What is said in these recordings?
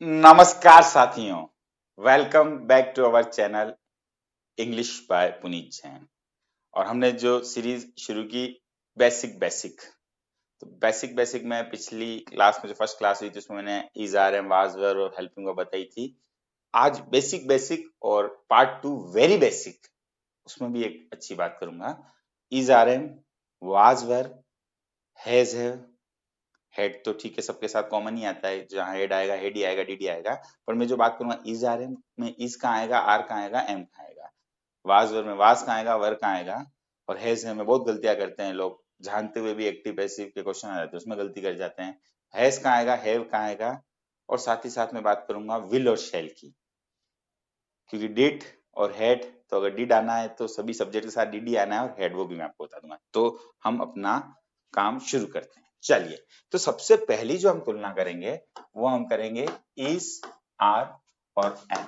नमस्कार साथियों, welcome back to our channel English by Puneet Jain. और हमने जो सीरीज शुरू की बेसिक बेसिक, तो बेसिक बेसिक में पिछली क्लास में जो फर्स्ट क्लास हुई थी उसमें मैंने is are am was were और हेल्पिंग वर्ब बताई थी। आज बेसिक बेसिक और पार्ट 2 वेरी बेसिक, उसमें भी एक अच्छी बात करूंगा। Is are am, was were, has have, had तो ठीक है, सबके साथ कॉमन ही आता है, जहाँ हेड आएगा हेड ही आएगा, डीडी आएगा। पर मैं जो बात करूंगा इज आर एम में, इज कहाँ आएगा, आर कहाँ आएगा, एम कहाँ आएगा। वाज वर में वाज कहाँ आएगा, वर कहाँ आएगा। और हैज में बहुत गलतियां करते हैं लोग, जानते हुए भी एक्टिव पैसिव के क्वेश्चन आ जाते हैं उसमें गलती कर जाते हैं। हैज कहाँ आएगा, हैव कहाँ आएगा। और साथ ही साथ में बात करूंगा विल और शैल की, क्योंकि डिड और हेड, तो अगर डिड आना है तो सभी सब्जेक्ट के साथ डिड ही आना है, और हेड वो भी मैं आपको बता दूंगा। तो हम अपना काम शुरू करते हैं, चलिए। तो सबसे पहली जो हम तुलना करेंगे वो हम करेंगे इज, आर और एम।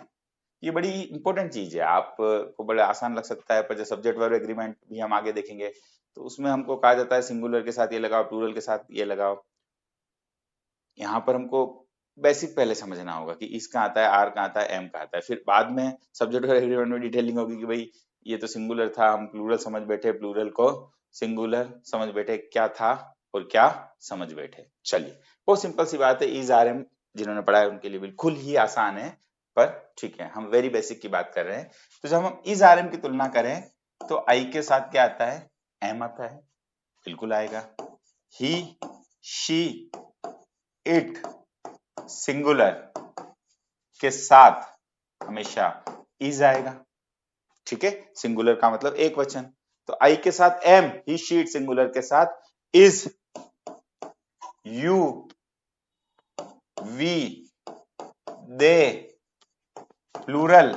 ये बड़ी इंपॉर्टेंट चीज है, आपको बड़ा आसान लग सकता है, पर जब सब्जेक्ट वर्ब एग्रीमेंट भी हम आगे देखेंगे तो उसमें हमको कहा जाता है सिंगुलर के साथ ये लगाओ, प्लूरल के साथ ये लगाओ। यहाँ पर हमको बेसिक पहले समझना होगा कि इस कहाँ आता है, आर कहाँ आता है, एम कहाँ आता है। फिर बाद में सब्जेक्ट और एग्रीमेंट में डिटेलिंग होगी कि भाई ये तो सिंगुलर था, हम प्लूरल समझ बैठे, प्लूरल को सिंगुलर समझ बैठे, क्या था और क्या समझ बैठे। चलिए, बहुत सिंपल सी बात है। इज आर एम जिन्होंने पढ़ा है उनके लिए बिल्कुल ही आसान है, पर ठीक है, हम वेरी बेसिक की बात कर रहे हैं। तो जब हम इज आर एम की तुलना करें तो आई के साथ क्या आता है, एम आता है, बिल्कुल आएगा। ही, शी, इट सिंगुलर के साथ हमेशा इज आएगा, ठीक है। सिंगुलर का मतलब एक वचन, तो आई के साथ एम, ही शीट सिंगुलर के साथ is, you, we, they plural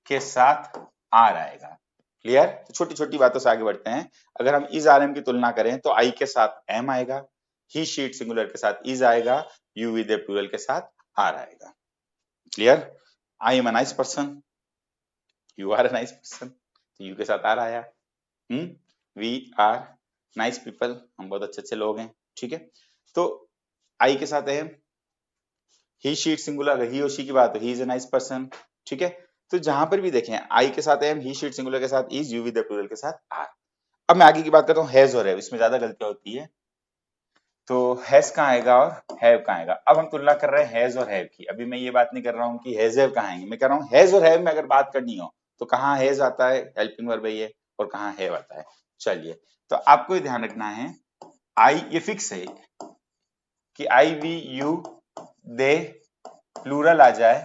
के साथ आर आएगा। क्लियर। तो छोटी छोटी बातों से आगे बढ़ते हैं। अगर हम इज आर एम की तुलना करें तो आई के साथ एम आएगा, ही शीट सिंगुलर के साथ इज आएगा, यू वी दे प्लूरल के साथ आर आएगा। Clear. I am a nice person, you are a nice person, तो यू के साथ आर आया। वी आर नाइस पीपल, हम बहुत अच्छे अच्छे लोग हैं, ठीक है। तो आई के साथ एम, ही शीट सिंगुलर, अगर ही और शी की बात है, he is a nice person, ठीक है। तो जहां पर भी देखें आई के साथ एम, ही शीट सिंगुलर के साथ is, you we they plural के साथ आर। अब मैं आगे की बात करता हूँ हैज और हैव, इसमें ज्यादा गलतियां होती है। तो हैज कहाँ आएगा और हैव कहाँ आएगा। अब हम तुलना कर रहे हैं हैज और हैव की। अभी मैं ये बात नहीं कर रहा हूँ कि हैज हैव कहाँ आएंगे, मैं कह रहा हूँ हैज और हैव में अगर बात करनी हो तो कहाँ हैज आता है, हेल्पिंग वर्ब है ये, और कहाँ हैव आता है। चलिए, तो आपको ये ध्यान रखना है, आई ये फिक्स है कि आई वी यू दे प्लूरल आ जाए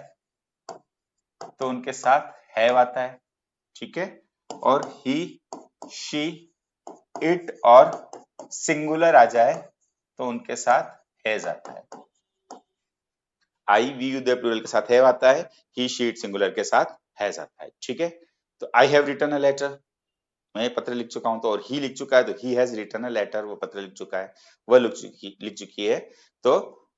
तो उनके साथ हैव आता है, ठीक है। और ही, शी, इट और सिंगुलर आ जाए तो उनके साथ हैज आता है। आई वी यू दे प्लूरल के साथ हैव आता है, ही शी इट सिंगुलर के साथ हैज आता है, ठीक है। तो I have written a letter, मैं पत्र लिख चुका हूं, तो और ही लिख चुका है तो he has written a letter, वो पत्र लिख चुका है, वह लिख चुकी है, तो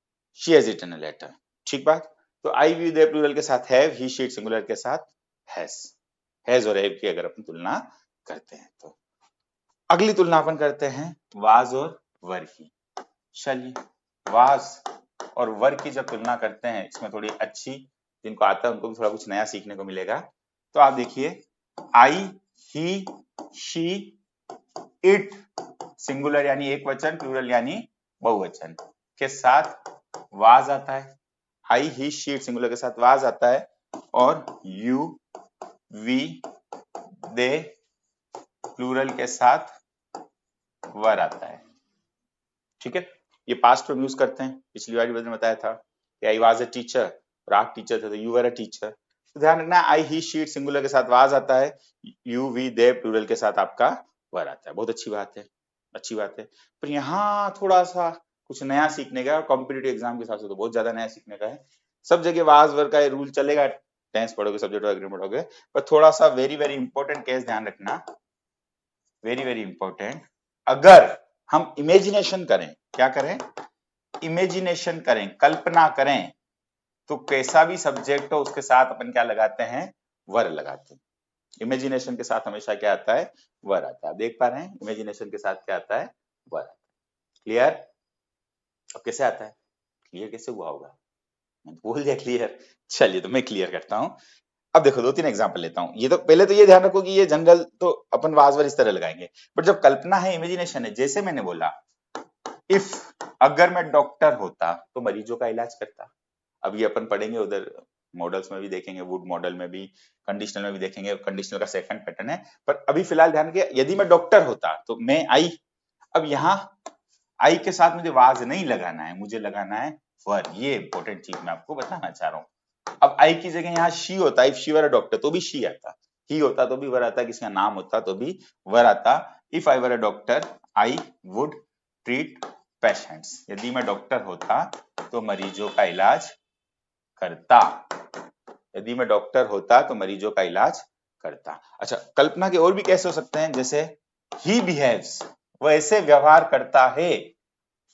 she has written a letter, ठीक बात। तो आई वी दे प्लूरल के साथ have, he she it singular के साथ हैज। हैज और हैव की अगर अपन तुलना करते हैं तो अगली तुलना अपन करते हैं वाज और वर की। चलिए, वाज और वर की जब तुलना करते हैं, इसमें थोड़ी अच्छी, जिनको आता है उनको भी थोड़ा कुछ नया सीखने को मिलेगा। तो आप देखिए, आई, ही, शी, इट सिंगुलर यानी एक वचन, प्लूरल यानी बहुवचन के साथ वाज आता है। आई, ही, शी, इट सिंगुलर के साथ वाज आता है, और यू, वी, दे प्लूरल के साथ वर आता है, ठीक है। ये पास्ट में यूज करते हैं, पिछली बार मैंने बताया था कि आई वाज अ टीचर, और आप टीचर थे तो यू वर अ टीचर। तो ध्यान रखना, आई, ही, शी, इट सिंगुलर के साथ वाज आता है, यू, वी, दे प्लूरल के साथ आपका वर आता है। बहुत अच्छी बात है, अच्छी बात है। पर यहाँ थोड़ा सा कुछ नया सीखने का है, और कॉम्पिटेटिव एग्जाम के हिसाब से तो बहुत ज्यादा नया सीखने का है। सब जगह वाज वर का रूल चलेगा, टेंस पढ़ोगे, सब्जेक्ट एग्रीमेंट पढ़ोगे, पर थोड़ा सा वेरी वेरी इंपॉर्टेंट केस ध्यान रखना, वेरी वेरी इंपॉर्टेंट। अगर हम इमेजिनेशन करें, क्या करें, इमेजिनेशन करें, कल्पना करें, तो कैसा भी सब्जेक्ट हो उसके साथ अपन क्या लगाते हैं, वर लगाते हैं। इमेजिनेशन के साथ हमेशा क्या आता है, वर आता है। आप देख पा रहे हैं इमेजिनेशन के साथ क्या आता है, वर। क्लियर। अब कैसे आता है, क्लियर कैसे हुआ होगा, मैं तो बोल दिया क्लियर। चलिए तो मैं क्लियर करता हूँ। अब देखो 2-3 एग्जांपल लेता हूँ। ये तो पहले तो ये ध्यान रखो कि ये जनरल तो अपन वाजवर इस तरह लगाएंगे, बट जब कल्पना है, इमेजिनेशन है, जैसे मैंने बोला इफ अगर मैं डॉक्टर होता तो मरीजों का इलाज करता। अब ये अपन पढ़ेंगे उधर मॉडल्स में भी देखेंगे, वुड मॉडल में भी, कंडीशनल में भी देखेंगे, कंडीशनल का सेकंड पैटर्न है। पर अभी फिलहाल ध्यान रखिए, यदि मैं डॉक्टर होता तो मैं आई, अब यहाँ आई के साथ मुझे वाज नहीं लगाना है, मुझे लगाना है वर। ये इंपॉर्टेंट चीज मैं आपको बताना चाह रहा हूँ। अब आई की जगह यहाँ शी होता, if she were a doctor तो भी शी आता, ही होता तो भी वर आता, किसी का नाम होता तो भी वर आता। If I were a doctor I would treat patients, यदि मैं डॉक्टर होता तो मरीजों का इलाज करता, यदि मैं डॉक्टर होता तो मरीजों का इलाज करता। अच्छा, कल्पना के और भी कैसे हो सकते हैं, जैसे ही बिहेव्स, वह ऐसे व्यवहार करता है,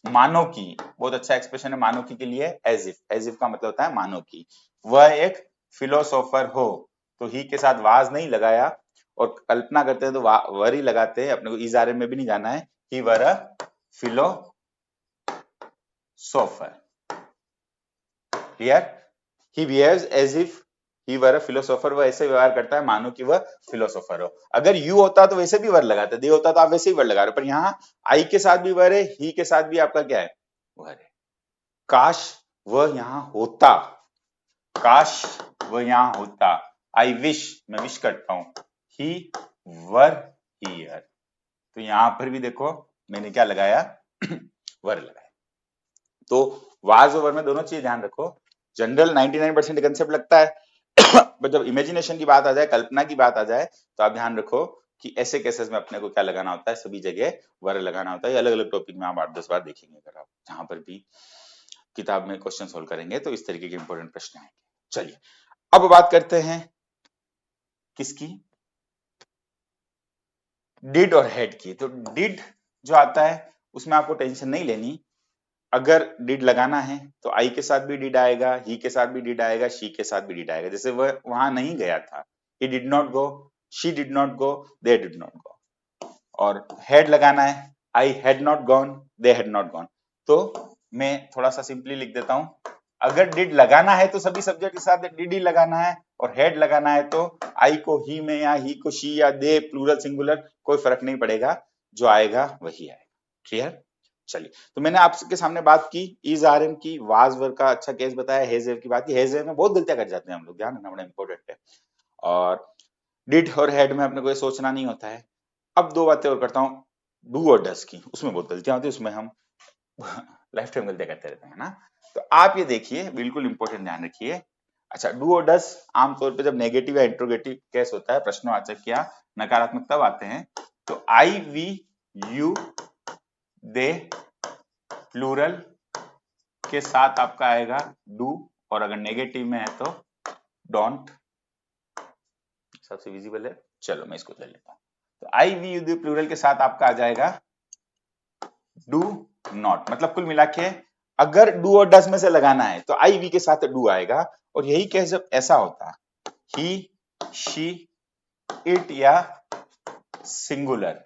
मानो की, बहुत अच्छा एक्सप्रेशन है मानो की के लिए, एज इफ, एज इफ का मतलब होता है मानो की। वह एक फिलोसोफर हो, तो ही के साथ वाज नहीं लगाया, और कल्पना करते हैं तो वर ही लगाते हैं, अपने को इजारे में भी नहीं जाना है, he were a philosopher. Clear? He behaves as if he were a philosopher, वह ऐसे व्यवहार करता है मानो कि वह फिलोसोफर हो। अगर यू होता तो वैसे भी वर लगाते, दे होता तो आप वैसे ही वर लगा रहे हो, पर यहाँ आई के साथ भी वर है, ही के साथ भी आपका क्या है, वर है। काश वह यहाँ होता, काश वह यहाँ होता, आई विश, मैं विश करता हूं, ही वर हियर। तो यहां पर भी देखो मैंने क्या लगाया वर लगाया। तो वाज और वर में दोनों चीज ध्यान रखो। जनरल 99% कंसेप्ट लगता है पर जब इमेजिनेशन की बात आ जाए, कल्पना की बात आ जाए, तो आप ध्यान रखो कि ऐसे केसेस में अपने को क्या लगाना होता है, सभी जगह वर लगाना होता है। अलग अलग टॉपिक में आप 8-10 बार देखेंगे, अगर आप जहां पर भी किताब में क्वेश्चन सोल्व करेंगे तो इस तरीके के इंपॉर्टेंट प्रश्न आएंगे। चलिए अब बात करते हैं किसकी, डिड और हेड की। तो डिड जो आता है उसमें आपको टेंशन नहीं लेनी, अगर डिड लगाना है तो आई के साथ भी डिड आएगा, ही के साथ भी डिड आएगा, शी के साथ भी डिड आएगा। जैसे वह वहां नहीं गया था, he did not go, she did not go, they did not go. और हेड लगाना है, I had not gone, they had not gone. तो मैं थोड़ा सा सिंपली लिख देता हूं, अगर डिड लगाना है तो सभी सब्जेक्ट के साथ डिड ही लगाना है, और हेड लगाना है तो आई को ही में या ही को शी या दे, प्लूरल सिंगुलर कोई फर्क नहीं पड़ेगा, जो आएगा वही आएगा। क्लियर? चलिए, तो मैंने आपके सामने बात की इज आर एम की, वाज वर का अच्छा केस बताया, हेजेव की बात की। हेजेव में बहुत गलतियां कर जाते हैं हम लोग, ध्यान रखना बड़ा इंपॉर्टेंट है। और डिड और हेड में अपने को ये सोचना नहीं होता है। अब दो बातें और करता हूँ, डू और डस की, उसमें बहुत गलतियां होती है, उसमें हम लाइफ टाइम गलतियां करते रहते हैं ना। तो आप ये देखिए, बिल्कुल इंपॉर्टेंट ध्यान रखिए। अच्छा, डू और डस आमतौर पे जब नेगेटिव या इंट्रोगेटिव केस होता है, प्रश्नवाचक या नकारात्मक तब आते हैं। तो I we you they plural के साथ आपका आएगा डू, और अगर नेगेटिव में है तो डोंट। सबसे विजिबल है, चलो मैं इसको ले लेता हूं। तो I we you they plural के साथ आपका आ जाएगा डू नॉट। मतलब कुल मिला के अगर डू और डस में से लगाना है तो आई वी के साथ डू आएगा। और यही केस जब ऐसा होता, ही शी इट या सिंगुलर,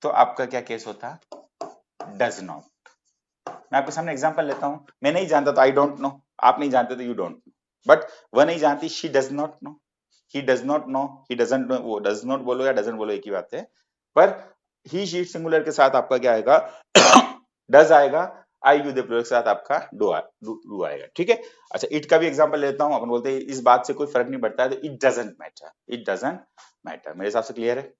तो आपका क्या केस होता, डज नॉट। मैं आपके सामने एग्जांपल लेता हूं, मैं नहीं जानता तो आई डोंट नो, आप नहीं जानते तो यू डोंट नो, बट वह नहीं जानती, she does not know, he does not know, he doesn't know. वो डज नॉट बोलो या डजंट बोलो एक ही बात है, पर ही शी सिंगुलर के साथ आपका क्या आएगा डज आएगा, आई यू दे प्लूरल के साथ आपका डू आएगा। ठीक है? अच्छा, इट का भी एग्जांपल लेता हूं। अपन बोलते हैं इस बात से कोई फर्क नहीं पड़ता है, तो it doesn't matter, it doesn't matter. मेरे हिसाब से क्लियर है?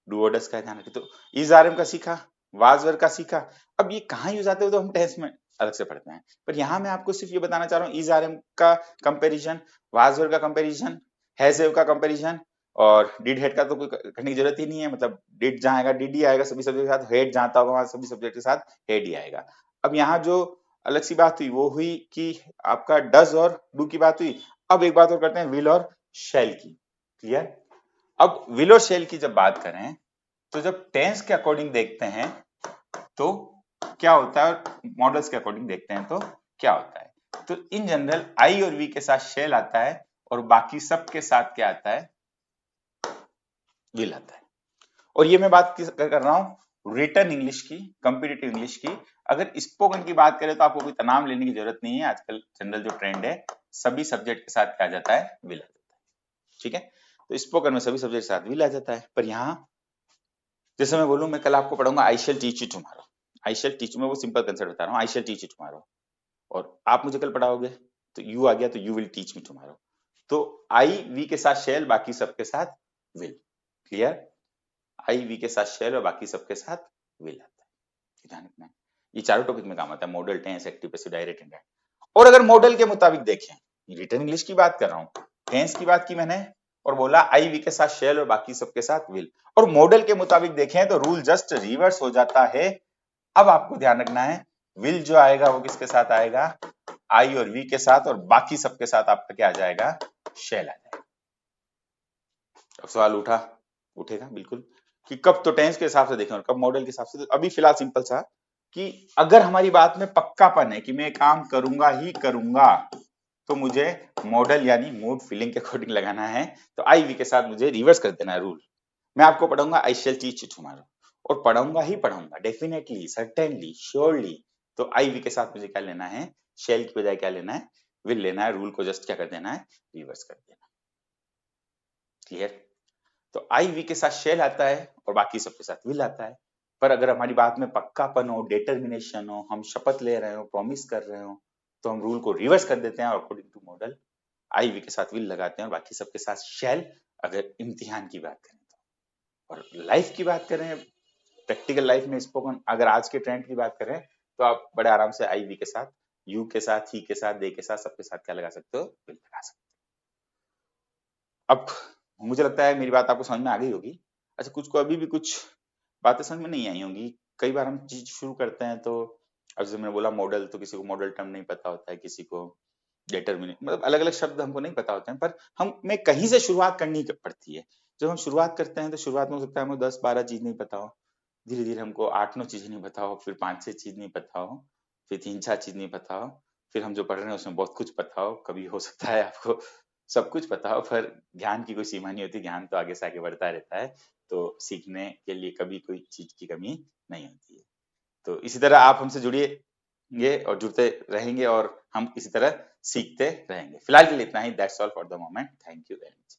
डू और डज का ध्यान रखिए। तो इज आर एम का सीखा, वाज वर का सीखा। अब ये कहाँ यूज आते हो तो हम टेस्ट में अलग से पढ़ते हैं, पर यहाँ मैं आपको सिर्फ ये बताना चाह रहा हूँ, इज आर एम का कंपेरिजन, वाज वर का कंपेरिजन, हैज हैव का कंपेरिजन, और डिड हेड का तो कोई करने की जरूरत ही नहीं है। मतलब डिड जहाँ आएगा डिड ही आएगा सभी सब्जेक्ट के साथ, हेड जहाँ होगा वहां सभी सब्जेक्ट के साथ हेड ही आएगा। अब यहाँ जो अलग सी बात हुई वो हुई कि आपका डज और डू की बात हुई। अब एक बात और करते हैं, विल और शैल की। क्लियर? अब विल और शैल की जब बात करें तो जब टेंस के अकॉर्डिंग देखते हैं तो क्या होता है, और मॉडल्स के अकॉर्डिंग देखते हैं तो क्या होता है। तो इन जनरल आई और वी के साथ शेल आता है, और बाकी सब के साथ क्या आता है, विल आता है। और ये मैं बात कर रहा हूं रिटन इंग्लिश की, कॉम्पिटिटिव इंग्लिश की। अगर स्पोकन की बात करें तो आपको कोई तनाव लेने की जरूरत नहीं है, आजकल जनरल जो ट्रेंड है सभी सब्जेक्ट के साथ क्या आ जाता है, विल आ जाता है। ठीक है, तो स्पोकन में सभी सब्जेक्ट के साथ विल आ जाता है। पर यहाँ जैसे मैं बोलूं, मैं कल आपको पढ़ाऊंगा I shall teach you tomorrow. I shall teach, मैं वो सिंपल कंसेप्ट बता रहा हूँ, I shall teach you tomorrow. और आप मुझे कल पढ़ाओगे तो यू आ गया तो you will teach me tomorrow. तो आई वी के साथ शेल, बाकी सबके साथ विल। क्लियर? आई वी के साथ शेल और बाकी सबके साथ विल आता है। ध्यान रखना है, ये चारों टॉपिक में काम आता है, modal, tense, active passive, direct, indirect. और अगर मॉडल के मुताबिक देखें, रिटन इंग्लिश की बात कर रहा हूं, टेंस की बात की मैंने और बोला आई वी के साथ शेल और बाकी सबके साथ विल। और मॉडल के मुताबिक देखें तो रूल जस्ट रिवर्स हो जाता है। अब आपको ध्यान रखना है, विल जो आएगा वो किसके साथ आएगा, आई और वी के साथ, और बाकी सबके साथ आपका क्या आ जाएगा, शेल आ जाएगा। अब सवाल उठेगा बिल्कुल कि कब तो टेंस के हिसाब से देखें और कब मॉडल के हिसाब से। तो अभी फिलहाल सिंपल सा कि अगर हमारी बात में पक्कापन है कि मैं काम करूंगा ही करूंगा, तो मुझे मॉडल यानी मूड फीलिंग के अकॉर्डिंग लगाना है। तो आई वी के साथ मुझे रिवर्स कर देना है रूल। मैं आपको पढ़ाऊंगा I shall teach you tomorrow, और पढ़ाऊंगा ही पढ़ाऊंगा, डेफिनेटली, सर्टेनली, श्योरली। तो आई वी के साथ मुझे क्या लेना है, शेल की बजाय क्या लेना है, विल लेना है। रूल को जस्ट क्या कर देना है, रिवर्स कर देना। क्लियर? तो आई वी के साथ शेल आता है और बाकी सबके साथ विल आता है। पर अगर हमारी बात में पक्कापन हो, डिटर्मिनेशन हो, हम शपथ ले रहे हो, प्रॉमिस कर रहे हो, तो हम रूल को रिवर्स कर देते हैं और according to modal I we के साथ विल लगाते हैं और बाकी सबके साथ शेल। अगर इम्तिहान की बात करें तो, और लाइफ की बात करें, प्रैक्टिकल लाइफ में स्पोकन, अगर आज के ट्रेंड की बात करें तो आप बड़े आराम से आई वी के साथ, यू के साथ, ही के साथ, दे के साथ, सबके साथ क्या लगा सकते हो, विल लगा सकते हो। अब मुझे लगता है मेरी बात आपको समझ में आ गई होगी। अच्छा, कुछ को अभी भी कुछ बातें समझ में नहीं आई होंगी। कई बार हम चीज शुरू करते हैं तो, अब जैसे मैंने बोला मॉडल, तो किसी को मॉडल टर्म नहीं पता होता है, किसी को डिटरमिनेट, मतलब अलग अलग शब्द हमको नहीं पता होते हैं। पर हमें कहीं से शुरुआत करनी पड़ती है। जब हम शुरुआत करते हैं तो शुरुआत में हो सकता है हमें 10-12 चीज नहीं पता हो, धीरे धीरे हमको 8-9 चीजें नहीं पता हो, फिर 5-6 चीज नहीं पता हो, फिर 3-4 चीज नहीं पता हो, फिर हम जो पढ़ रहे हैं उसमें बहुत कुछ पता हो। कभी हो सकता है आपको सब कुछ पता हो, पर ज्ञान की कोई सीमा नहीं होती, ज्ञान तो आगे से आगे बढ़ता रहता है। तो सीखने के लिए कभी कोई चीज की कमी नहीं होती है। तो इसी तरह आप हमसे जुड़िए और जुड़ते रहेंगे और हम इसी तरह सीखते रहेंगे। फिलहाल के लिए इतना ही। That's all for the moment. Thank you very much.